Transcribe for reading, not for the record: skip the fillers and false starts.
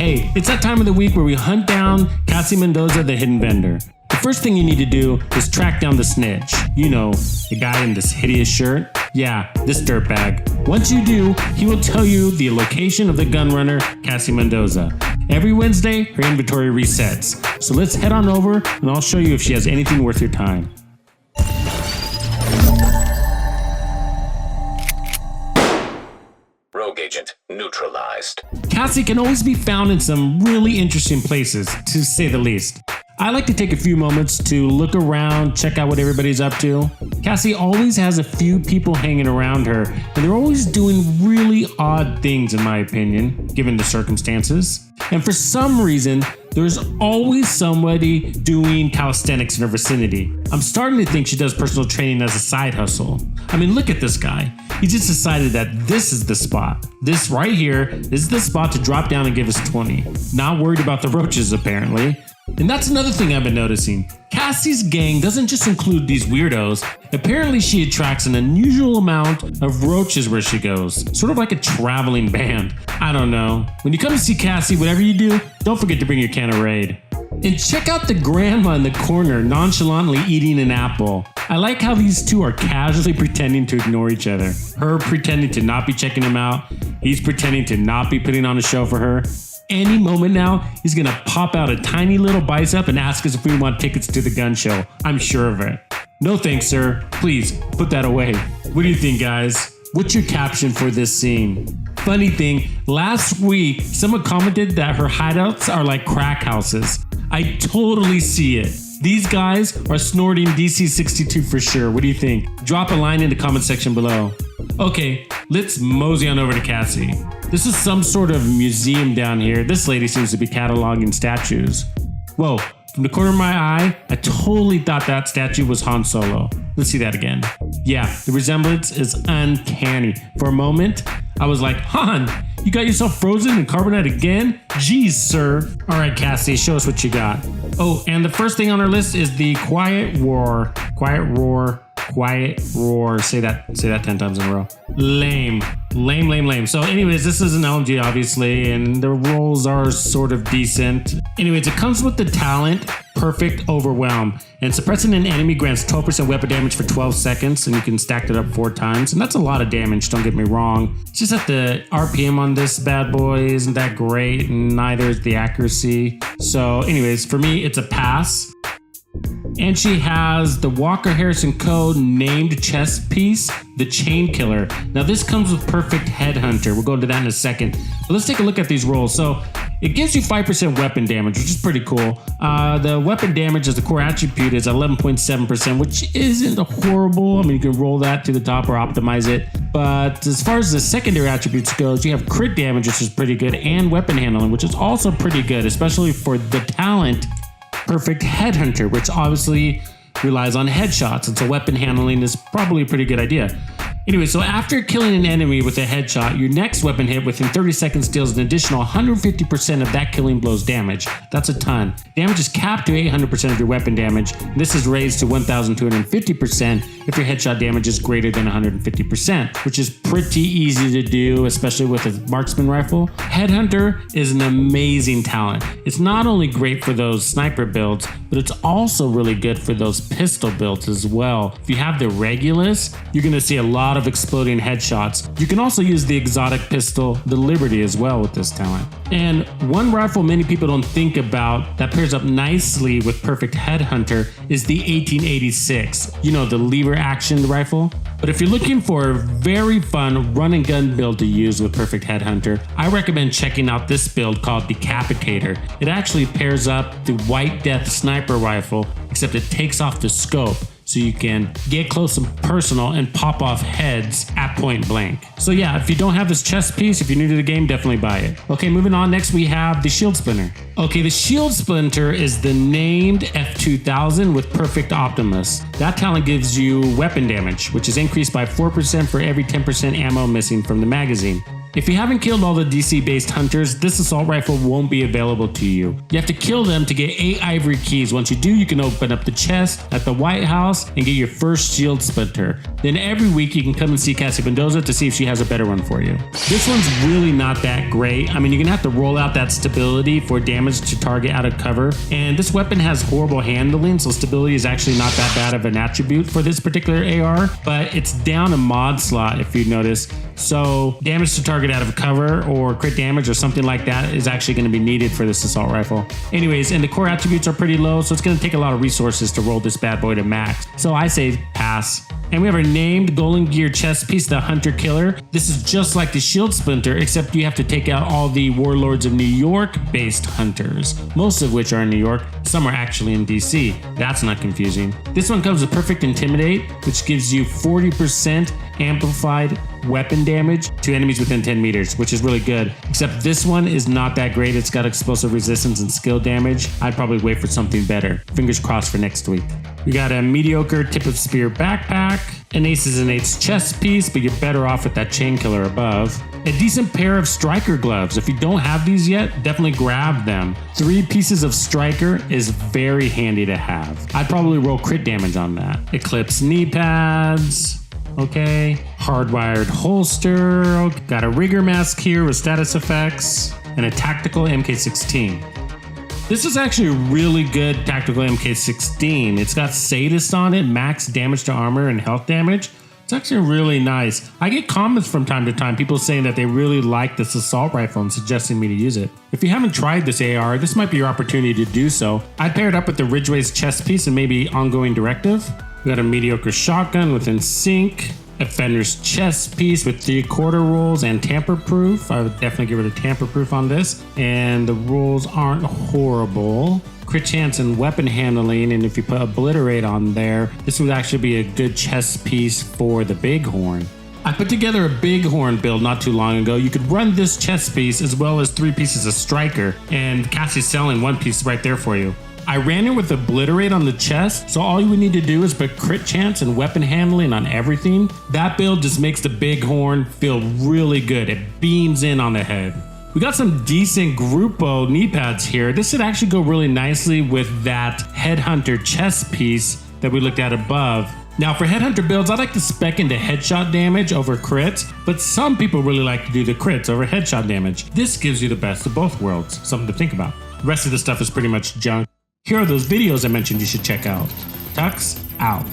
Hey, it's that time of the week where we hunt down Cassie Mendoza, the hidden vendor. The first thing you need to do is track down the snitch. You know, the guy in this hideous shirt. Yeah, this dirtbag. Once you do, he will tell you the location of the gun runner, Cassie Mendoza. Every Wednesday, her inventory resets. So let's head on over and I'll show you if she has anything worth your time. Rogue agent neutralized. Cassie can always be found in some really interesting places, to say the least. I like to take a few moments to look around, check out what everybody's up to. Cassie always has a few people hanging around her, and they're always doing really odd things, in my opinion, given the circumstances. And for some reason, there's always somebody doing calisthenics in her vicinity. I'm starting to think she does personal training as a side hustle. I mean, look at this guy. He just decided that this is the spot. This right here, this is the spot to drop down and give us 20. Not worried about the roaches, apparently. And that's another thing I've been noticing. Cassie's gang doesn't just include these weirdos. Apparently she attracts an unusual amount of roaches where she goes. Sort of like a traveling band. I don't know. When you come to see Cassie, whatever you do, don't forget to bring your can of Raid. And check out the grandma in the corner nonchalantly eating an apple. I like how these two are casually pretending to ignore each other. Her pretending to not be checking him out. He's pretending to not be putting on a show for her. Any moment now, he's gonna pop out a tiny little bicep and ask us if we want tickets to the gun show. I'm sure of it. No thanks, sir. Please, put that away. What do you think, guys? What's your caption for this scene? Funny thing, last week, someone commented that her hideouts are like crack houses. I totally see it. These guys are snorting DC-62 for sure. What do you think? Drop a line in the comment section below. Okay, let's mosey on over to Cassie. This is some sort of museum down here. This lady seems to be cataloging statues. Whoa, from the corner of my eye, I totally thought that statue was Han Solo. Let's see that again. Yeah, the resemblance is uncanny. For a moment, I was like, Han, you got yourself frozen in carbonite again? Jeez, sir. All right, Cassie, show us what you got. Oh, and the first thing on our list is the quiet roar. Quiet roar. Quiet roar. Say that 10 times in a row. Lame. So anyways, this is an LMG obviously, and the rolls are sort of decent. Anyways, it comes with the talent Perfect Overwhelm, and suppressing an enemy grants 12% weapon damage for 12 seconds, and you can stack it up 4 times, and that's a lot of damage, don't get me wrong. It's just that the RPM on this bad boy isn't that great, and neither is the accuracy. So anyways, for me, it's a pass. And she has the Walker Harrison Code named chest piece, the Chain Killer. Now this comes with Perfect Headhunter. We'll go into that in a second. But let's take a look at these rolls. So it gives you 5% weapon damage, which is pretty cool. The weapon damage as the core attribute is 11.7%, which isn't horrible. I mean, you can roll that to the top or optimize it. But as far as the secondary attributes goes, you have crit damage, which is pretty good, and weapon handling, which is also pretty good, especially for the talent Perfect Headhunter, which obviously relies on headshots, and so weapon handling is probably a pretty good idea. Anyway, so after killing an enemy with a headshot, your next weapon hit within 30 seconds deals an additional 150% of that killing blow's damage. That's a ton. Damage is capped to 800% of your weapon damage. This is raised to 1,250% if your headshot damage is greater than 150%, which is pretty easy to do, especially with a marksman rifle. Headhunter is an amazing talent. It's not only great for those sniper builds, but it's also really good for those pistol builds as well. If you have the Regulus, you're gonna see a lot of exploding headshots. You can also use the exotic pistol, the Liberty, as well with this talent. And one rifle many people don't think about that pairs up nicely with Perfect Headhunter is the 1886. You know, the lever action rifle. But if you're looking for a very fun run and gun build to use with Perfect Headhunter, I recommend checking out this build called Decapitator. It actually pairs up the White Death sniper rifle, except it takes off the scope, so you can get close and personal and pop off heads at point blank. So yeah, if you don't have this chest piece, if you're new to the game, definitely buy it. Okay, moving on, next we have the Shield Splinter. Okay, the Shield Splinter is the named F2000 with Perfect Optimus. That talent gives you weapon damage, which is increased by 4% for every 10% ammo missing from the magazine. If you haven't killed all the DC-based hunters, this assault rifle won't be available to you. You have to kill them to get 8 ivory keys. Once you do, you can open up the chest at the White House and get your first shield splinter. Then every week you can come and see Cassie Mendoza to see if she has a better one for you. This one's really not that great. I mean, you're gonna have to roll out that stability for damage to target out of cover. And this weapon has horrible handling, so stability is actually not that bad of an attribute for this particular AR, but it's down a mod slot if you notice. So damage to target out of cover or crit damage or something like that is actually going to be needed for this assault rifle. Anyways, and the core attributes are pretty low, so it's going to take a lot of resources to roll this bad boy to max. So I say pass. And we have our named Golden Gear chest piece, the Hunter Killer. This is just like the Shield Splinter, except you have to take out all the Warlords of New York based hunters, most of which are in New York. Some are actually in DC. That's not confusing. This one comes with Perfect Intimidate, which gives you 40% amplified weapon damage to enemies within 10 meters, which is really good. Except this one is not that great. It's got explosive resistance and skill damage. I'd probably wait for something better. Fingers crossed for next week. We got a mediocre Tip of Spear backpack, an Aces and Eights chest piece, but you're better off with that chain killer above. A decent pair of striker gloves. If you don't have these yet, definitely grab them. 3 pieces of striker is very handy to have. I'd probably roll crit damage on that. Eclipse knee pads. Okay, hardwired holster, got a rigger mask here with status effects, and a tactical MK16. This is actually a really good tactical MK16. It's got sadist on it, max damage to armor and health damage. It's actually really nice. I get comments from time to time, people saying that they really like this assault rifle and suggesting me to use it. If you haven't tried this AR, this might be your opportunity to do so. I'd pair it up with the Ridgeway's chest piece and maybe ongoing directive. We got a mediocre shotgun within sync, a Fender's chest piece with 3/4 rolls and tamper proof. I would definitely give it a tamper proof on this. And the rolls aren't horrible. Crit chance and weapon handling, and if you put obliterate on there, this would actually be a good chest piece for the Bighorn. I put together a Bighorn build not too long ago. You could run this chest piece as well as 3 pieces of striker, and Cassie's selling 1 piece right there for you. I ran it with obliterate on the chest, so all you would need to do is put crit chance and weapon handling on everything. That build just makes the Bighorn feel really good. It beams in on the head. We got some decent Grupo knee pads here. This should actually go really nicely with that Headhunter chest piece that we looked at above. Now for Headhunter builds, I like to spec into headshot damage over crits, but some people really like to do the crits over headshot damage. This gives you the best of both worlds, something to think about. The rest of the stuff is pretty much junk. Here are those videos I mentioned you should check out. Tux out.